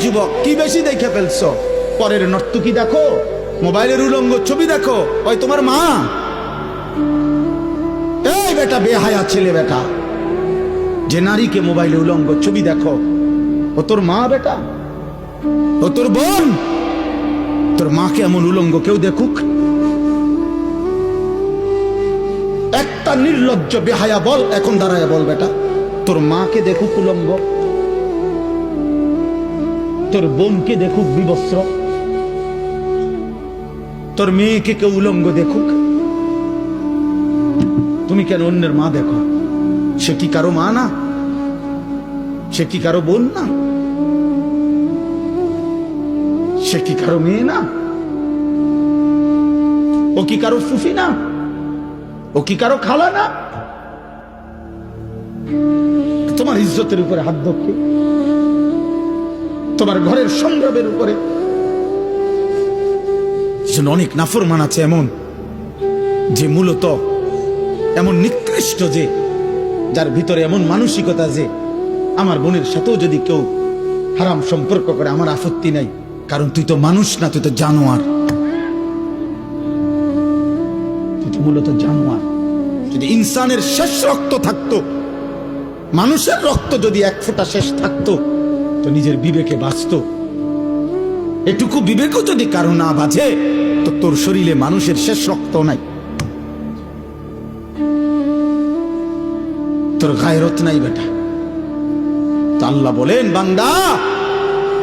যুবক, কি বেশি দেখে ফেলছো? পরের নর্তকী দেখো, মোবাইলের উলঙ্গ ছবি দেখো, ওই তোমার মা? এই বেটা বেহায়া ছেলে বেটা, যে নারীকে মোবাইলে উলঙ্গ ছবি দেখো, ও তোর মা বেটা? ও তোর বোন? তোর মাকে এমন উলঙ্গ কেউ দেখুক? একটা নির্লজ্জ বেহায়া বল, এখন দাঁড়ায় বল বেটা, তোর মাকে দেখুক উলঙ্গ, তোর বোনকে দেখুক বিবস্ত্র, তোর মেয়েকে কেউ উলঙ্গ দেখুক, তুমি কেন অন্যের মা দেখো? সে কি কারো মা না? সে কি কারো বোন না? সে কি কারো মেয়ে না? ও কি কারো ফুফি না? ও কি কারো খালা না? তোমার ইজ্জতের উপরে হাত ধরছে, তোমার ঘরের সংগ্রামের উপরে। অনেক নাফরমান আছে এমন, যে মূলত এমন নিকৃষ্ট, যে যার ভিতরে এমন মানসিকতা যে আমার বোনের সাথেও যদি কেউ হারাম সম্পর্ক করে আমার আপত্তি নাই, কারণ তুই তো মানুষ না, তুই তো জানোয়ার, তুই তো মূলত জানোয়ার। যদি ইনসানের শেষ রক্ত থাকতো, মানুষের রক্ত যদি এক ফোঁটা শেষ থাকতো, তো নিজের বিবেকে বাঁচত। এটুকু বিবেকও যদি কারো না বাজে, তো তোর শরীরে মানুষের শেষ রক্ত নাই, তোর গায়রত নাই বেটা। তো আল্লাহ বলেন, বান্দা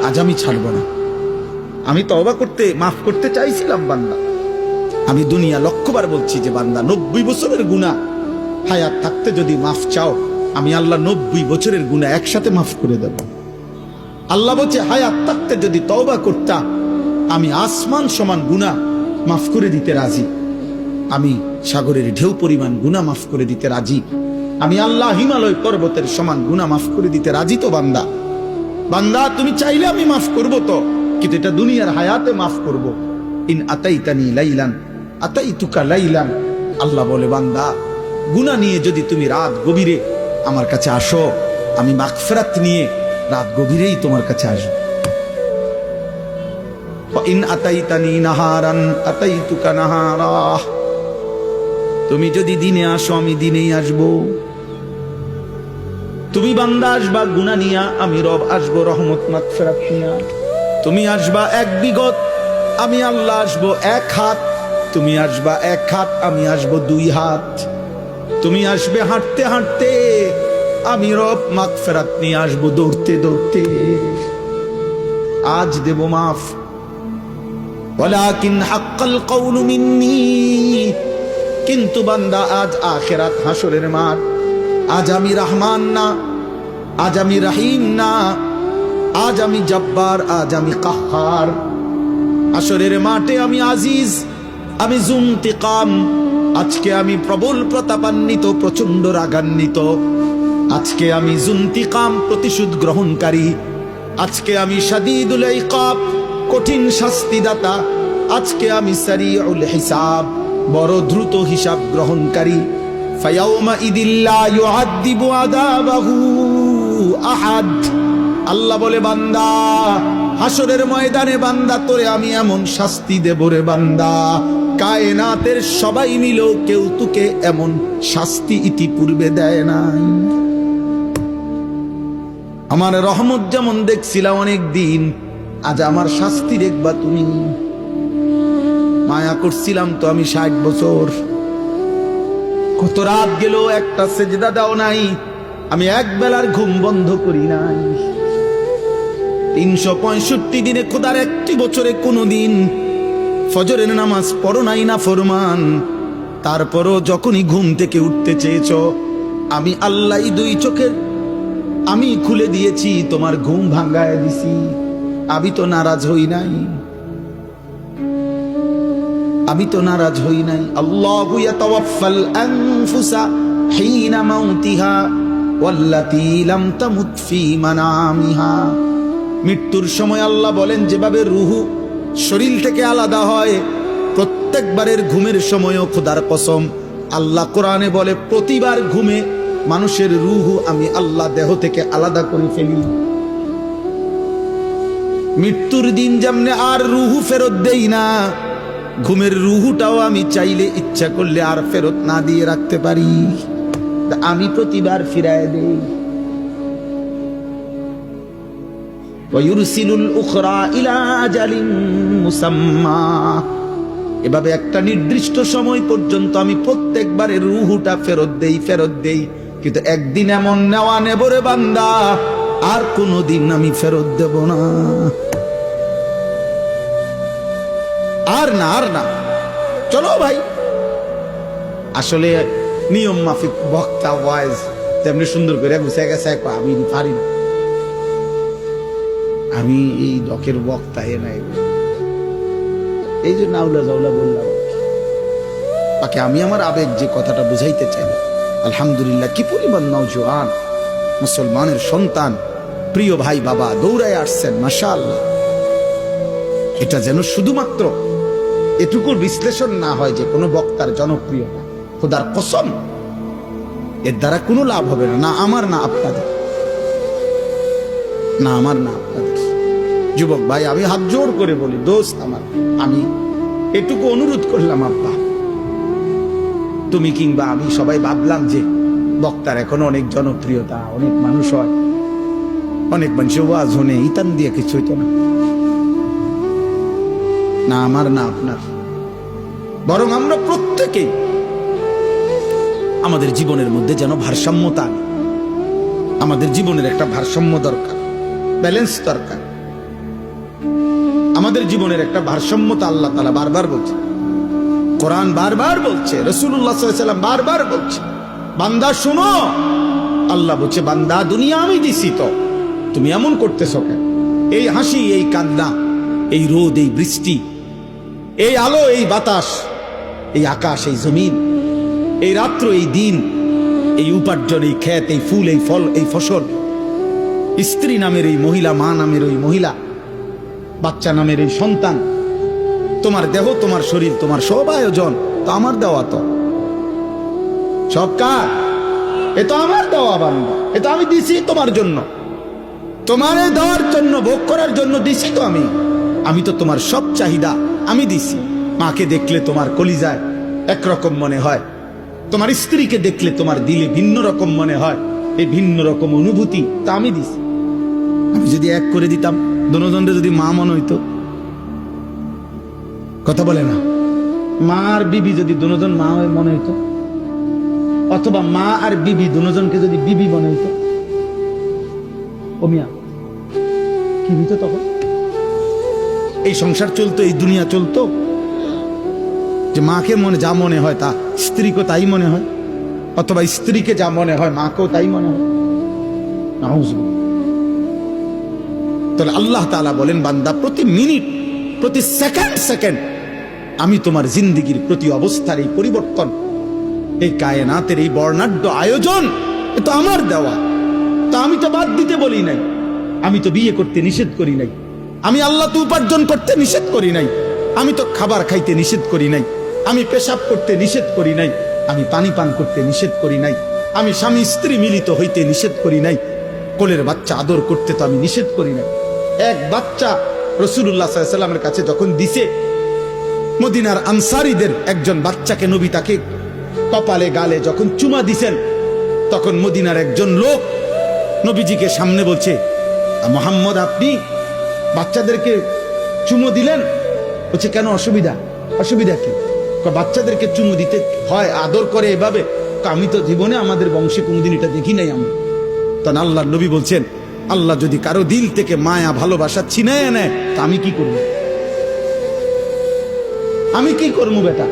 আজ আমি ছাড়বো না। আমি তওবা করতে, মাফ করতে চাইছিলাম বান্দা। আমি দুনিয়া লক্ষবার বলছি যে বান্দা, 90 বছরের গুনাহ হায়াত থাকতে যদি মাফ চাও, আমি আল্লাহ 90 বছরের গুনাহ একসাথে মাফ করে দেব। আল্লাহ বলছে, হায়াত থাকতে যদি তওবা করতা, আমি আসমান সমান গুনাহ মাফ করে দিতে রাজি। আমি সাগরের ঢেউ পরিমাণ গুনাহ মাফ করে দিতে রাজি। আমি আল্লাহ হিমালয় পর্বতের সমান গুনাহ মাফ করে দিতে রাজি। তো বান্দা, বান্দা তুমি চাইলে আমি মাফ করব, তো কিন্তু এটা দুনিয়ার হায়াতে মাফ করব। ইন আতাইতানি লাইলান আতাইতুকা লাইলান। আল্লাহ বলে, বান্দা গুনাহ নিয়ে যদি তুমি রাত গভীরে আমার কাছে আসো, আমি মাগফিরাত নিয়ে রাত গভীরেই তোমার কাছে আসবো। ইন আতাইতানি নাহারান আতাইতুকা নাহারা। তুমি যদি দিনে আসো, আমি দিনেই আসবো। তুমি বান্দা আসবা গুনাহ নিয়া, আমি রব আসবো রহমত মাগফিরাত নিয়া। তুমি আসবা এক বিগত, আমি আল্লাহ আসবো এক হাত। তুমি আসবা এক হাত, আমি আসবো 2 হাত। তুমি আসবে হাঁটতে হাঁটতে, আমি রব মাগফিরাত নিয়ে আসবো দৌড়তে দৌড়তে। আজ দেব মাফ, ওয়ালাকিন হাক্কাল কওলু মিন্নি। কিন্তু বান্দা, আজ আখিরাত হাসরের মাঠ। আজ আমি রহমান না, আজ আমি রহিম না, আজ আমি জব্বার, আজ আমি কাহ্হার। হাসরের মাঠে আমি আজিজ, আমি যুনতিকাম। আজকে আমি প্রবল প্রতাপান্বিত, প্রচন্ড রাগান্বিত। আজকে আমি যুনতিকাম, প্রতিশোধ গ্রহণকারী। আজকে আমি শাদীদুল ইকাব, কঠিন শাস্তিদাতা। আজকে আমি সারিউল হিসাব, বড় দ্রুত হিসাব গ্রহণকারী। ফায়াউমা ইদিল্লা ইউআযিবু আযাবাহু আহাদ। আল্লাহ বলে, বান্দা হাসরের ময়দানে বান্দা, তোরে আমি এমন শাস্তি দেব রে বান্দা, কায়নাতের সবাই মিলেও কেউ তোকে এমন শাস্তি ইতিপূর্বে দেয় নাই। আমার রহমত যেমন দেখছিলাম অনেক দিন, আজ আমার শাস্তি দেখবা তুমি। মায়া করছিলাম তো আমি 60 বছর। কত রাত গেল, একটা সেজদা দাও নাই, আমি এক বেলার ঘুম বন্ধ করি নাই। 365 দিনে খোদার একটি বছরে কোনদিন ফজরের নামাজ পড়ো নাই না ফরমান। তারপরও যখনই ঘুম থেকে উঠতে চেয়েছ, আমি আল্লাহ 2 চোখের আমি খুলে দিয়েছি, তোমার ঘুম ভাঙ্গায় দিছি। আমি তো নারাজ হই নাই, আমি তো নারাজ হই নাই। আল্লাহু ইয়াতাওয়াফাল আনফুসা হিনা মাউতিহা ওয়াল্লাতী লাম তামুত ফি মানামিহা। মৃত্যুর সময় আল্লাহ বলেন, যেভাবে রূহ শরীর থেকে আলাদা হয়, প্রত্যেকবারের ঘুমের সময়ও খোদার কসম আল্লাহ কোরআনে বলে, প্রতিবার ঘুমে মানুষের রূহ আমি আল্লাহ দেহ থেকে আলাদা করে ফেলি। মৃত্যুর দিন যেমনে আর রুহু ফেরত দেই না, ঘুমের রুহুটাও আমি চাইলে ইচ্ছা করলে আর ফেরত না দিয়ে রাখতে পারি, আমি প্রতিবার ফিরায় দেই। ওয়ায়ুরসিলুল উখরা ইলা আজালিন মুসাম্মা, এভাবে একটা নির্দিষ্ট সময় পর্যন্ত আমি প্রত্যেকবারে রুহুটা ফেরত দেই। কিন্তু একদিন এমন নেওয়া নেব রে বান্দা, আর কোনোদিন আমি ফেরত দেব না। আর না চলো ভাই। আসলে নিয়ম মাফিক বক্তা ওয়াইজ তেমনি সুন্দর করে গুছিয়ে গেছে, আমি পারি না, আমি এই দকের বক্তা নাই, এই জন্য আউলা জাউলা বললাম। বাকি আমি আমার আবেগ যে কথাটা বুঝাইতে চাই, আলহামদুলিল্লাহ কি পরিমাণ নওজোয়ান মুসলমানের সন্তান, প্রিয় ভাই বাবা দৌড়ায় আসছেন, মাশাআল্লাহ। এটা যেন শুধুমাত্র এটুকুর বিশ্লেষণ না হয় যে কোনো বক্তার জনপ্রিয়তা, খোদার কসম এর দ্বারা কোনো লাভ হবে না, না আমার না আপনাদের, না আমার না আপনাদের। যুবক ভাই আমি হাত জোর করে বলি, দোস্ত আমার, আমি এটুকু অনুরোধ করলাম, আব্বা তুমি কিংবা আমি সবাই ভাবলাম যে বক্তার এখন অনেক জনপ্রিয়তা, অনেক মানুষ হয়, অনেক মানুষ ওয়াজ হনে ইতান দিয়ে কিছু হইতো না, না আমার না আপনার। বরং আমরা প্রত্যেকেই আমাদের জীবনের মধ্যে যেন ভারসাম্যতা আনি, আমাদের জীবনের একটা ভারসাম্য দরকার, ব্যালেন্স দরকার। আমাদের জীবনের একটা ভারসাম্যতা আল্লাহ তাআলা বারবার বলছে, কোরআন বারবার বলছে, রাসূলুল্লাহ সাল্লাল্লাহু আলাইহি ওয়াসাল্লাম বারবার বলছে, বান্দা শোনো, আল্লাহ বলছে বান্দা দুনিয়া আমি দিছি, তো তুমি এমন করতেছো কেন? এই হাসি, এই কান্না, এই রোদ, এই বৃষ্টি, এই আলো, এই বাতাস, এই আকাশ, এই জমিন, এই রাত্র, এই দিন, এই উপার্জন, এই ক্ষেত, এই ফুল, এই ফল, এই ফসল, স্ত্রী নামের এই মহিলা, মা নামের ওই মহিলা, বাচ্চা নামের এই সন্তান, তোমার দেহ, তোমার শরীর, তোমার সব আয়োজন তো আমার দেওয়া, তো সব কার? এ তো আমার দেওয়া বান্দা, এ তো আমি দিছি তোমার জন্য, তোমার দেওয়ার জন্য, ভোগ করার জন্য দিছি তো আমি তো তোমার সব চাহিদা আমি দিছি। মাকে দেখলে তোমার কলিজায় একরকম মনে হয়, তোমার স্ত্রীকে দেখলে তোমার দিলে ভিন্ন রকম মনে হয়, এই ভিন্ন রকম অনুভূতি তা আমি দিছি। আমি যদি এক করে দিতাম, দুজনরে যদি মা মনে হইতো, কথা বলে না, মা আর বিবি যদি দুজন মা মনে হইতো, অথবা মা আর বিবি দুজনকে যদি বিবি মনে হইতো, ও মিয়া কি হইতো তখন? এই সংসার চলতো, এই দুনিয়া চলতো, যে মাকে মনে যা মনে হয় তা স্ত্রীকে তাই মনে হয়, অথবা স্ত্রীকে যা মনে হয় মাকেও তাই মনে হয়। তাহলে আল্লাহ তাআলা বলেন, বান্দা প্রতি মিনিট, প্রতি সেকেন্ড আমি তোমার জিন্দেগির প্রতি অবস্থার এই পরিবর্তন, এই কায়নাতের এই বর্ণাঢ্য আয়োজন, এ তো আমার দেওয়া, তা আমি তো বাদ দিতে বলি নাই, আমি তো বিয়ে করতে নিষেধ করি নাই, আমি আল্লাহ তো উপার্জন করতে নিষেধ করি নাই, আমি তো খাবার খাইতে নিষেধ করি নাই, আমি পেশাব করতে নিষেধ করি নাই, আমি পানি পান করতে নিষেধ করি নাই, আমি স্বামী স্ত্রী মিলিত হইতে নিষেধ করি নাই, কোলের বাচ্চা আদর করতে তো আমি নিষেধ করি নাই। এক বাচ্চা রাসূলুল্লাহ সাল্লাল্লাহু আলাইহি ওয়াসাল্লামের কাছে যখন দিছে, মদিনার আনসারীদের একজন বাচ্চাকে নবী তাকে কপালে গালে যখন চুমা দিছেন, তখন মদিনার একজন লোক নবীজিকে সামনে বলছে, মুহাম্মদ আপনি বাচ্চাদেরকে চুমো দিলেন? বলছে কেন, অসুবিধা কি? বাচ্চাদেরকে চুমু দিতে হয়, আদর করে এভাবে? আমি তো জীবনে আমাদের বংশে কোনদিন এটা দেখি নাই আমি। তখন আল্লাহর নবী বলছেন, আল্লাহ যদি কারো দিল থেকে মায়া ভালোবাসা ছিনায় নেয়, তা আমি কি করব? আমি কি করবো বেটা?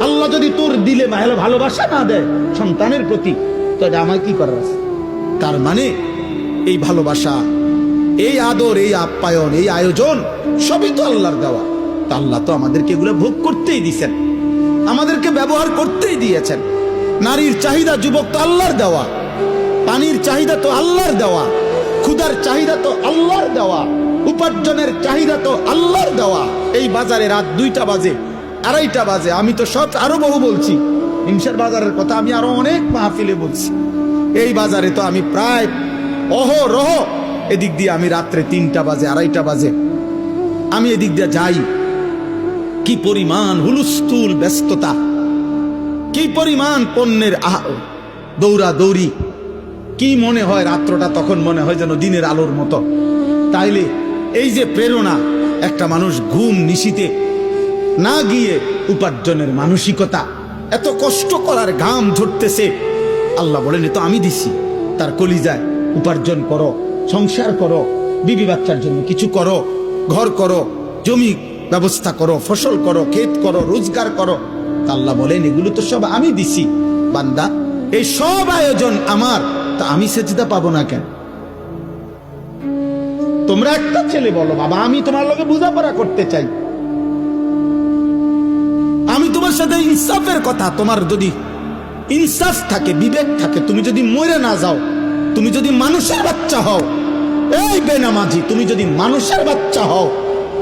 আল্লাহ যদি তোর দিলে ভালোবাসা না দেয় সন্তানের প্রতি, তো এটা আমার কি করার আছে? তার মানে এই ভালোবাসা, এই আদর, এই আপ্যায়ন, এই আয়োজন সবই তো আল্লাহর দেওয়া। তা আল্লাহ তো আমাদেরকে এগুলো ভোগ করতেই দিয়েছেন, আমাদেরকে ব্যবহার করতেই দিয়েছেন। নারীর চাহিদা যুবক তো আল্লাহর দেওয়া, পানির চাহিদা তো আল্লাহর দেওয়া, ক্ষুধার চাহিদা তো আল্লাহর দেওয়া, উপার্জনের চাহিদা তো আল্লাহর দেওয়া। এই বাজারে রাত 2টা বাজে, 2:30টা বাজে, আমি তো সব আরো বহু বলছি, হিংসার বাজারের কথা আমি আরো অনেক মাহফিলে বলছি। এই বাজারে তো আমি প্রায় অহরহ এদিক দিয়ে আমি রাত্রে 3টা বাজে 2:30 বাজে আমি এদিক দিয়ে যাই, কি পরিমাণ হুলস্থুল ব্যস্ততা, কি পরিমাণ পণ্যের দৌড়া দৌড়ি, কি মনে হয় রাত্রটা তখন মনে হয় যেন দিনের আলোর মতো। তাইলে এই যে প্রেরণা, একটা মানুষ ঘুম নিশিতে না গিয়ে উপার্জনের মানসিকতা, এত কষ্ট করার ঘাম ঝরতেছে, আল্লাহ বলেন এ তো আমি দিছি। তার কলিজায় উপার্জন করো, সংসার করো, বিবি বাচ্চার জন্য কিছু করো, ঘর করো, জমি ব্যবস্থা করো, ফসল করো, ক্ষেত করো, রোজগার করো। তা আল্লাহ বলেন এগুলো তো সব আমি দিছি বান্দা, এই সব আয়োজন আমার, তা আমি সেজদা পাবো না কেন? তোমরা একটা ছেলে বলো বাবা আমি তোমার লগে বোঝাপড়া করতে চাই, আমি তোমার সাথে ইনসাফের কথা, তোমার যদি ইনসাফ থাকে, বিবেক থাকে, তুমি যদি মরে না যাও, তুমি যদি মানুষের বাচ্চা হও, এই বেনামাজি তুমি যদি মানুষের বাচ্চা হও,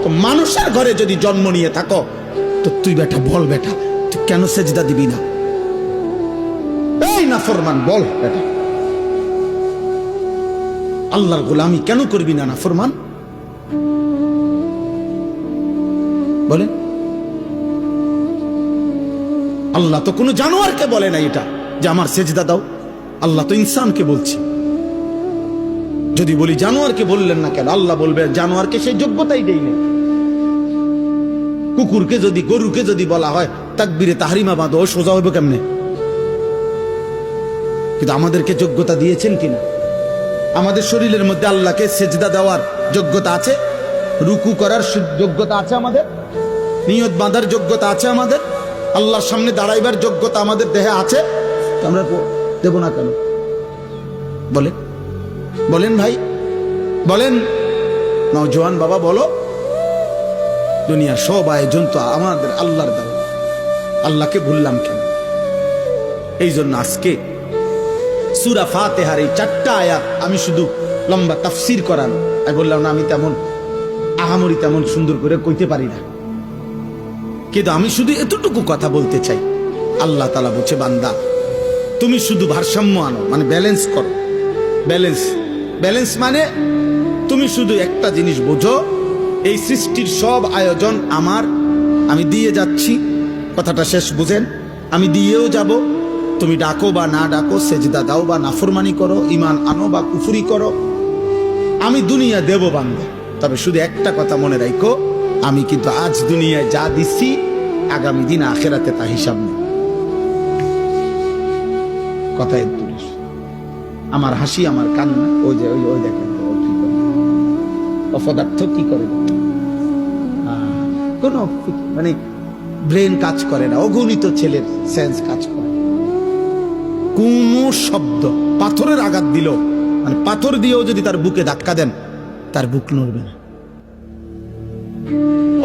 তো মানুষের ঘরে যদি জন্ম নিয়ে থাকো, তো তুই বেটা বল বেটা তুই কেন সেজদা দিবি না? এই নাফরমান বল বেটা আল্লাহর গোলামি কেন করবি না নাফরমান? বলেন। আল্লাহ তো কোনো জানোয়ারকে বলে না এটা যে আমার সেজদা দাও, আল্লাহ তো ইনসানকে বলছে। যদি বলি জানোয়ারকে বললেন না কেন? আল্লাহ বলবে জানোয়ারকে সেই যোগ্যতাই দেই না। কুকুরকে যদি, গরুকে যদি বলা হয় তাকবীরে তাহরিমা বাঁধো, সোজা হইব কেমনে? কিন্তু আমাদেরকে যোগ্যতা দিয়েছেন কিনা? আমাদের শরীরের মধ্যে আল্লাহকে সেজদা দেওয়ার যোগ্যতা আছে, রুকু করার যোগ্যতা আছে আমাদের, নিয়ত বাঁধার যোগ্যতা আছে আমাদের, আল্লাহর সামনে দাঁড়াইবার যোগ্যতা আমাদের দেহে আছে, আমরা দেব না কেন? বলেন বলেন ভাই বলেন, নওজোয়ান বাবা বলো। দুনিয়ার সব আয়োজন তো আমাদের আল্লাহর দেওয়া, আল্লাহকে ভুললাম কেন? এই জন্য আজকে সূরা ফাতিহার এই 4টা আয়াত আমি শুধু লম্বা তাফসীর করানো, আমি বললাম না আমি তেমন আহামরি তেমন সুন্দর করে কইতে পারি না, কিন্তু আমি শুধু এতটুকু কথা বলতে চাই। আল্লাহ তাআলা বলছে বান্দা তুমি শুধু ভারসাম্য আনো, মানে ব্যালেন্স করো। ব্যালেন্স মানে তুমি শুধু একটা জিনিস বোঝো, এই সৃষ্টির সব আয়োজন আমার, আমি দিয়ে যাচ্ছি। কথাটা শেষ বুঝেন, আমি দিয়েও যাব। তুমি ডাকো বা না ডাকো, সেজদা দাও বা নাফরমানি করো, ঈমান আনো বা কুফরি করো, আমি দুনিয়া দেব বান্দা। তবে শুধু একটা কথা মনে রাখো, আমি কিন্তু আজ দুনিয়ায় যা দিচ্ছি আগামী দিন আখিরাতে তা হিসাব নেই। কথা একটু আমার হাসি আমার কান্না, ওই যে ওই দেখেন অপদার্থ কি করে, কোন মানে ব্রেন কাজ করে না, অগণিত ছেলের সেন্স কাজ করে। কোন শব্দ, পাথরের আঘাত দিল, মানে পাথর দিয়েও যদি তার বুকে ধাক্কা দেন তার বুক নড়বে না।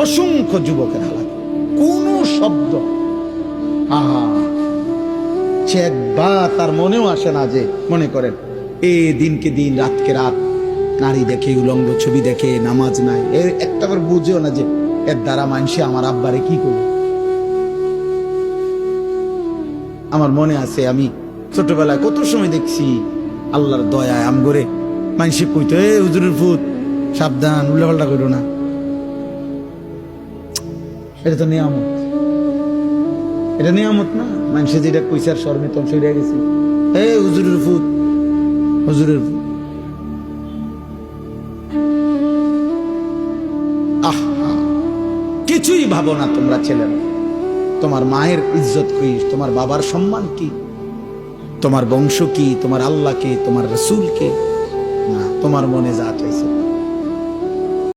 অসংখ্য যুবকের হালাত, কোন শব্দ সে একবার তার মনেও আসে না যে, মনে করেন এ দিনকে দিন রাতকে রাত নারী দেখে, উলঙ্গ ছবি দেখে, নামাজ নাই, এর একটাবার বুঝেও না যে এর দ্বারা মানুষে আমার আব্বারে কি করবে। আমার মনে আছে আমি ছোটবেলায় কত সময় দেখছি আল্লাহর দয়ায় আমগরে মানুষে কইতো, এ হুজুরের ফুত সাবধান, উল্লাপাল্টা করো না। এটা তো নিয়ামত, এটা নিয়ামত না? মানুষে যেটা কইছে আর শর্মে তখন সরিয়ে গেছি, এ হুজুরের ফুত, হুজুরের ফুত। কিছুই ভাবো না তোমরা ছেলেরা, তোমার মায়ের ইজ্জত কি, তোমার বাবার সম্মান কি, তোমার বংশ কি, তোমার আল্লাহ কে, তোমার রাসূল কে? না, তোমার মনে যা চাইছে